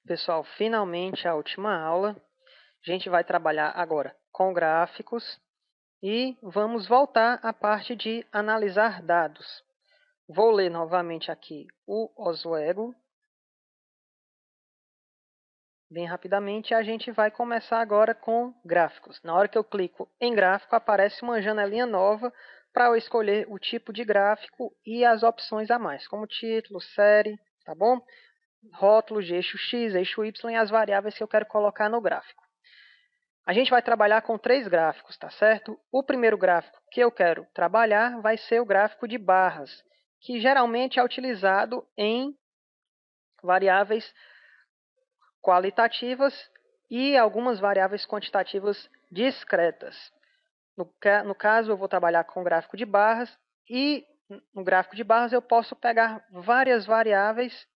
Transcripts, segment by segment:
Pessoal, finalmente a última aula. A gente vai trabalhar agora com gráficos e vamos voltar à parte de analisar dados. Vou ler novamente aqui o Oswego. Bem rapidamente, a gente vai começar agora com gráficos. Na hora que eu clico em gráfico, aparece uma janelinha nova para eu escolher o tipo de gráfico e as opções a mais, como título, série, tá bom? Rótulos de eixo X, eixo Y e as variáveis que eu quero colocar no gráfico. A gente vai trabalhar com 3 gráficos, tá certo? O primeiro gráfico que eu quero trabalhar vai ser o gráfico de barras, que geralmente é utilizado em variáveis qualitativas e algumas variáveis quantitativas discretas. No caso, eu vou trabalhar com o gráfico de barras e no gráfico de barras eu posso pegar várias variáveis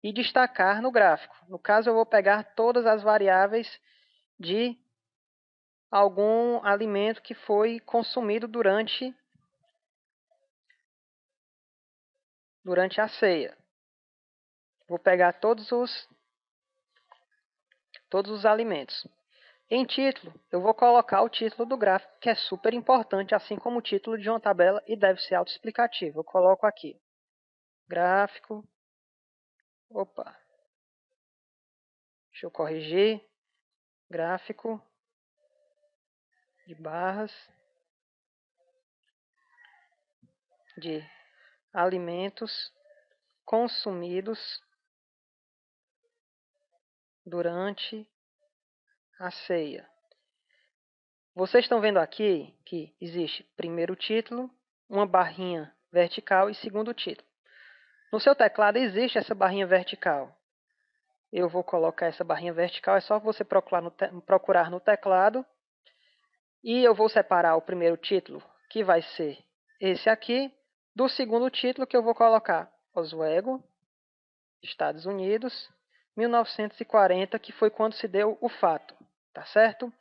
e destacar no gráfico. No caso, eu vou pegar todas as variáveis de algum alimento que foi consumido durante a ceia. Vou pegar todos os alimentos. Em título, eu vou colocar o título do gráfico, que é super importante, assim como o título de uma tabela, e deve ser autoexplicativo. Eu coloco aqui, gráfico, deixa eu corrigir, gráfico de barras de alimentos consumidos durante a ceia. Vocês estão vendo aqui que existe primeiro título, uma barrinha vertical e segundo título. No seu teclado existe essa barrinha vertical. Eu vou colocar essa barrinha vertical, é só você procurar no teclado. E eu vou separar o primeiro título, que vai ser esse aqui, do segundo título que eu vou colocar Oswego, Estados Unidos, 1940, que foi quando se deu o fato, tá certo?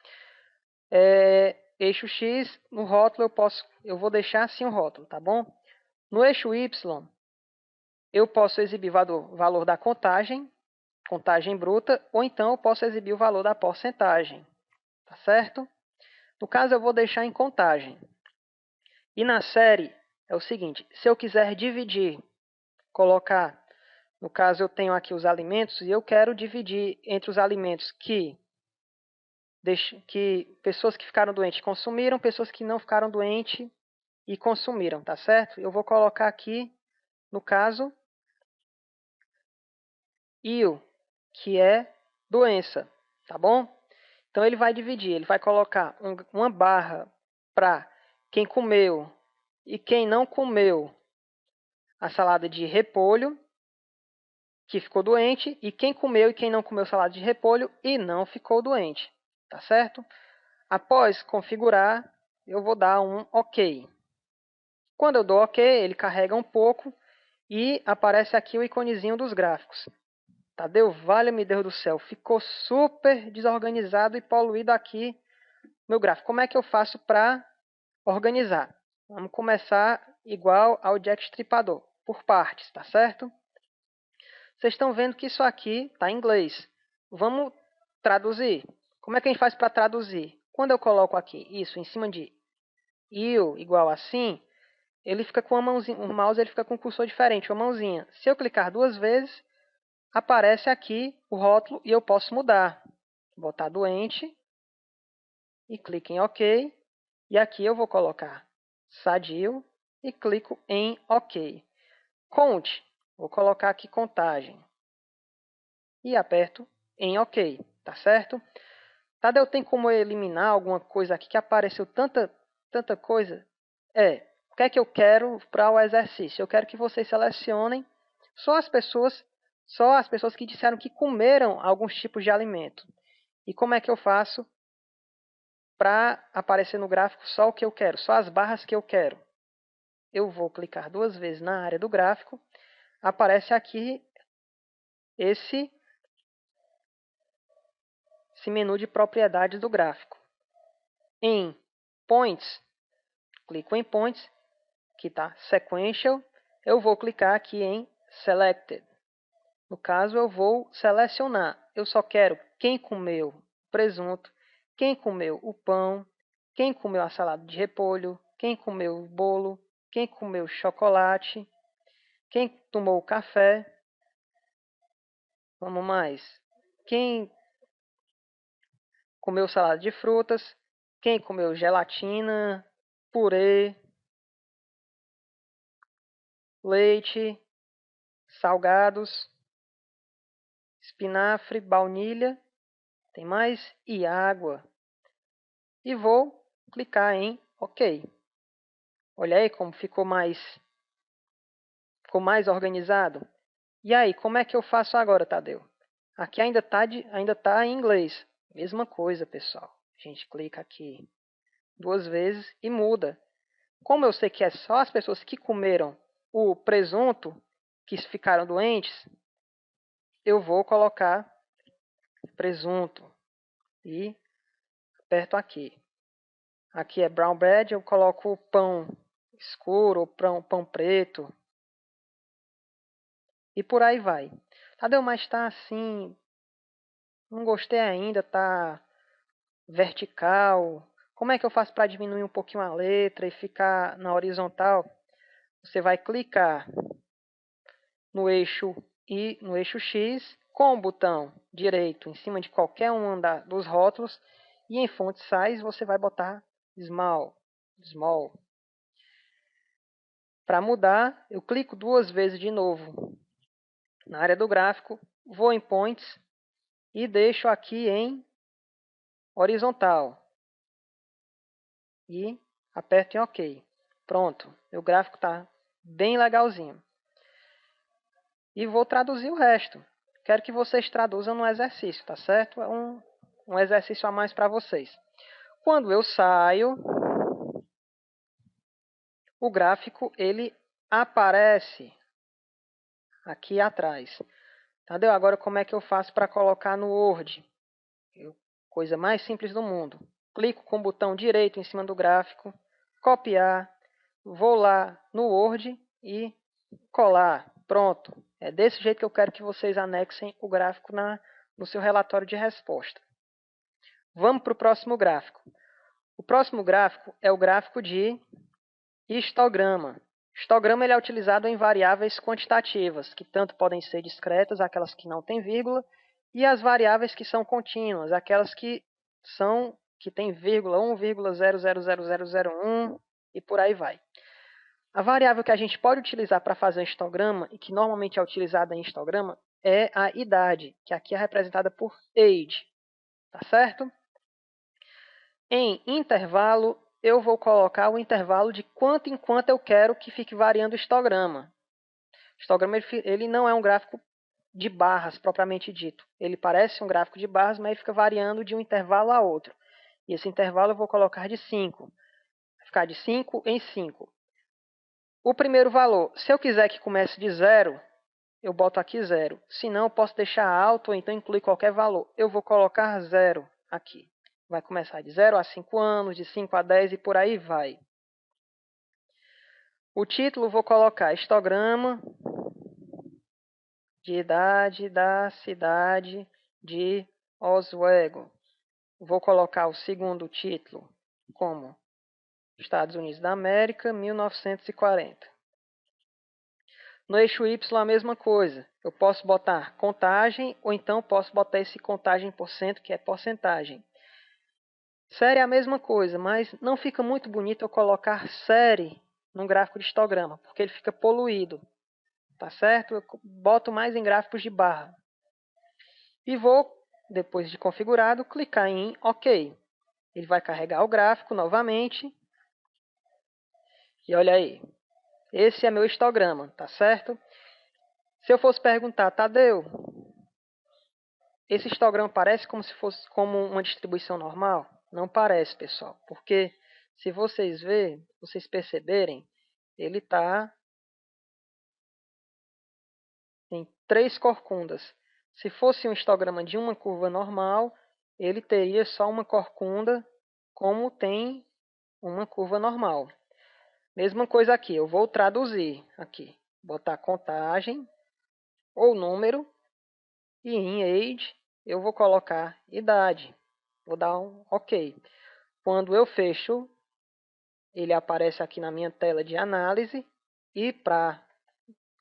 Eixo X, no rótulo eu vou deixar assim o rótulo, tá bom? No eixo Y, eu posso exibir o valor da contagem bruta, ou então eu posso exibir o valor da porcentagem, tá certo? No caso, eu vou deixar em contagem. E na série, é o seguinte, se eu quiser dividir, colocar, no caso eu tenho aqui os alimentos, e eu quero dividir entre os alimentos que pessoas que ficaram doentes consumiram, pessoas que não ficaram doentes e consumiram, tá certo? Eu vou colocar aqui, no caso, IO, que é doença, tá bom? Então ele vai dividir, ele vai colocar uma barra para quem comeu e quem não comeu a salada de repolho, que ficou doente, e quem comeu e quem não comeu salada de repolho e não ficou doente, tá certo? Após configurar, eu vou dar um OK. Quando eu dou OK, ele carrega um pouco e aparece aqui o iconezinho dos gráficos. Tadeu, valha-me Deus do céu, ficou super desorganizado e poluído aqui meu gráfico. Como é que eu faço para organizar? Vamos começar igual ao Jack Stripador, por partes, tá certo? Vocês estão vendo que isso aqui está em inglês. Vamos traduzir. Como é que a gente faz para traduzir? Quando eu coloco aqui isso em cima de you igual assim, ele fica com uma mãozinha, o mouse ele fica com um cursor diferente, uma mãozinha. Se eu clicar 2 vezes, aparece aqui o rótulo e eu posso mudar. Vou botar doente e clico em OK. E aqui eu vou colocar sadio e clico em OK. Conte. Vou colocar aqui contagem. E aperto em OK, tá certo? Tadeu, tem como eu eliminar alguma coisa aqui que apareceu tanta coisa? O que é que eu quero para o exercício? Eu quero que vocês selecionem só as pessoas que disseram que comeram alguns tipos de alimento. E como é que eu faço para aparecer no gráfico só o que eu quero, só as barras que eu quero? Eu vou clicar 2 vezes na área do gráfico, aparece aqui esse menu de propriedades do gráfico. Em Points, clico em Points, que está Sequential, eu vou clicar aqui em Selected. No caso, eu vou selecionar eu só quero quem comeu o presunto, quem comeu o pão, quem comeu a salada de repolho, quem comeu o bolo, quem comeu o chocolate, quem tomou o café. Vamos mais. Quem comeu salada de frutas, quem comeu gelatina, purê, leite, salgados, espinafre, baunilha, tem mais? E água. E vou clicar em OK. Olha aí como ficou mais organizado. E aí, como é que eu faço agora, Tadeu? Aqui ainda tá em inglês. Mesma coisa, pessoal. A gente clica aqui 2 vezes e muda. Como eu sei que é só as pessoas que comeram o presunto que ficaram doentes, eu vou colocar presunto e aperto aqui. Aqui é brown bread, eu coloco pão escuro ou pão preto. E por aí vai. Tadeu, mas tá assim, não gostei ainda, tá vertical. Como é que eu faço para diminuir um pouquinho a letra e ficar na horizontal? Você vai clicar no eixo X com o botão direito em cima de qualquer um dos rótulos e em font size você vai botar small. Para mudar, eu clico 2 vezes de novo na área do gráfico, vou em points e deixo aqui em horizontal e aperto em OK. Pronto, meu gráfico está bem legalzinho. E vou traduzir o resto. Quero que vocês traduzam no exercício, tá certo? É um exercício a mais para vocês. Quando eu saio, o gráfico ele aparece aqui atrás. Entendeu? Agora como é que eu faço para colocar no Word? Coisa mais simples do mundo. Clico com o botão direito em cima do gráfico, copiar, vou lá no Word e colar. Pronto. É desse jeito que eu quero que vocês anexem o gráfico no seu relatório de resposta. Vamos para o próximo gráfico. O próximo gráfico é o gráfico de histograma. Histograma ele é utilizado em variáveis quantitativas, que tanto podem ser discretas, aquelas que não têm vírgula, e as variáveis que são contínuas, aquelas que têm vírgula 1,000001 e por aí vai. A variável que a gente pode utilizar para fazer um histograma, e que normalmente é utilizada em histograma, é a idade, que aqui é representada por age. Tá certo? Em intervalo, eu vou colocar o intervalo de quanto em quanto eu quero que fique variando o histograma. O histograma ele não é um gráfico de barras, propriamente dito. Ele parece um gráfico de barras, mas ele fica variando de um intervalo a outro. E esse intervalo eu vou colocar de 5. Vai ficar de 5 em 5. O primeiro valor, se eu quiser que comece de 0, eu boto aqui 0. Se não, eu posso deixar alto ou então incluir qualquer valor. Eu vou colocar 0 aqui. Vai começar de 0 a 5 anos, de 5 a 10 e por aí vai. O título vou colocar histograma de idade da cidade de Oswego. Vou colocar o segundo título como Estados Unidos da América, 1940. No eixo Y a mesma coisa. Eu posso botar contagem ou então posso botar esse contagem por cento, que é porcentagem. Série é a mesma coisa, mas não fica muito bonito eu colocar série num gráfico de histograma, porque ele fica poluído. Tá certo? Eu boto mais em gráficos de barra. E vou, depois de configurado, clicar em OK. Ele vai carregar o gráfico novamente. E olha aí. Esse é meu histograma, tá certo? Se eu fosse perguntar, Tadeu, esse histograma parece como se fosse como uma distribuição normal? Não parece, pessoal, porque se vocês perceberem, ele tem 3 corcundas. Se fosse um histograma de uma curva normal, ele teria só uma corcunda, como tem uma curva normal. Mesma coisa aqui, eu vou traduzir aqui, botar contagem ou número e em age eu vou colocar idade. Vou dar um OK. Quando eu fecho, ele aparece aqui na minha tela de análise. E para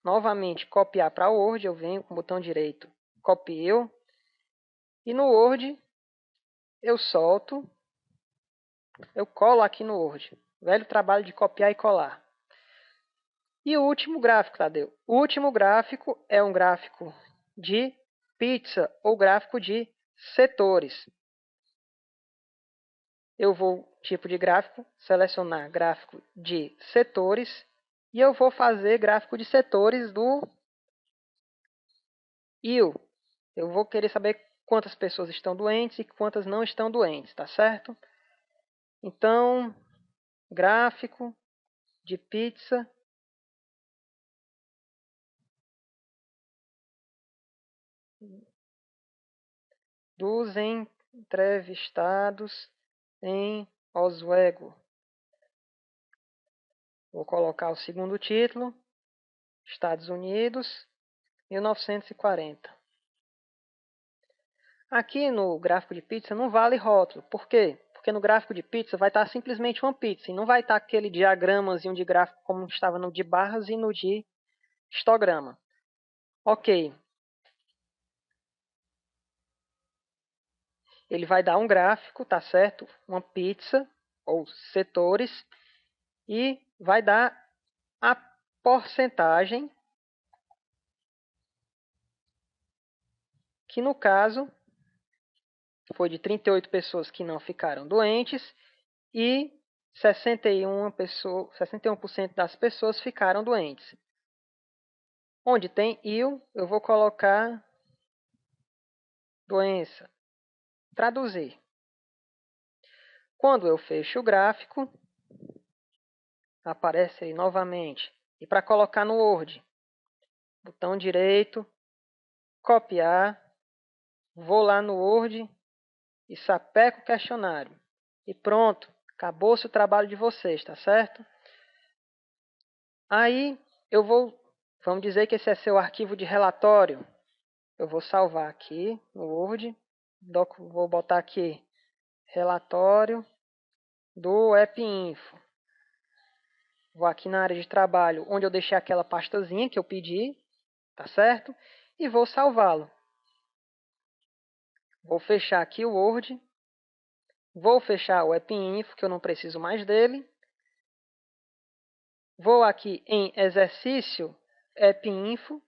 novamente copiar para o Word, eu venho com o botão direito, copio. E no Word, eu solto, eu colo aqui no Word. Velho trabalho de copiar e colar. E o último gráfico, Tadeu? O último gráfico é um gráfico de pizza ou gráfico de setores. Eu vou, tipo de gráfico, selecionar gráfico de setores e eu vou fazer gráfico de setores do IL. Eu vou querer saber quantas pessoas estão doentes e quantas não estão doentes, tá certo? Então, gráfico de pizza dos entrevistados em Oswego. Vou colocar o segundo título, Estados Unidos, 1940. Aqui no gráfico de pizza não vale rótulo. Por quê? Porque no gráfico de pizza vai estar simplesmente uma pizza e não vai estar aquele diagramazinho de gráfico como estava no de barras e no de histograma. Ok. Ele vai dar um gráfico, tá certo? Uma pizza ou setores e vai dar a porcentagem que no caso foi de 38 pessoas que não ficaram doentes e 61% das pessoas ficaram doentes. Onde tem IL, eu vou colocar doença. Traduzir. Quando eu fecho o gráfico, aparece aí novamente. E para colocar no Word, botão direito, copiar, vou lá no Word e sapeco o questionário. E pronto, acabou-se o trabalho de vocês, tá certo? Aí vamos dizer que esse é seu arquivo de relatório. Eu vou salvar aqui no Word, vou botar aqui relatório do AppInfo. Vou aqui na área de trabalho, onde eu deixei aquela pastazinha que eu pedi, tá certo? E vou salvá-lo. Vou fechar aqui o Word. Vou fechar o AppInfo, que eu não preciso mais dele. Vou aqui em exercício AppInfo.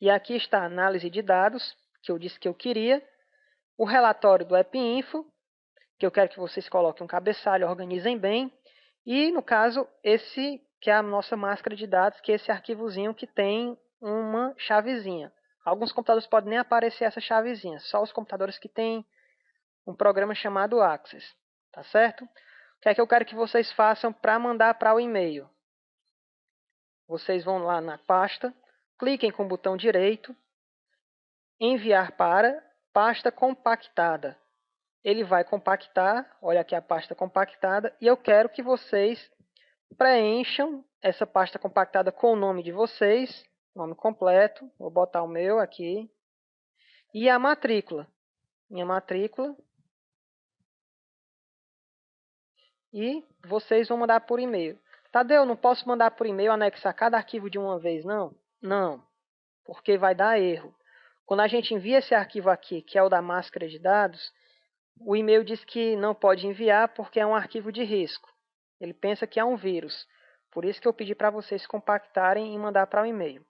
E aqui está a análise de dados, que eu disse que eu queria. O relatório do AppInfo, que eu quero que vocês coloquem um cabeçalho, organizem bem. E, no caso, esse que é a nossa máscara de dados, que é esse arquivozinho que tem uma chavezinha. Alguns computadores podem nem aparecer essa chavezinha, só os computadores que têm um programa chamado Access. Tá certo? O que é que eu quero que vocês façam para mandar para o e-mail? Vocês vão lá na pasta, cliquem com o botão direito, enviar para pasta compactada. Ele vai compactar, olha aqui a pasta compactada, e eu quero que vocês preencham essa pasta compactada com o nome de vocês, nome completo, vou botar o meu aqui, e a matrícula, minha matrícula, e vocês vão mandar por e-mail. Tadeu, não posso mandar por e-mail, anexar cada arquivo de uma vez, não? Não, porque vai dar erro. Quando a gente envia esse arquivo aqui, que é o da máscara de dados, o e-mail diz que não pode enviar porque é um arquivo de risco. Ele pensa que é um vírus. Por isso que eu pedi para vocês compactarem e mandar para o e-mail.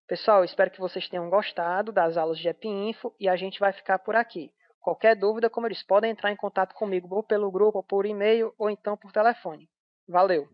Pessoal, espero que vocês tenham gostado das aulas de AppInfo e a gente vai ficar por aqui. Qualquer dúvida, como eles podem entrar em contato comigo ou pelo grupo, ou por e-mail, ou então por telefone. Valeu!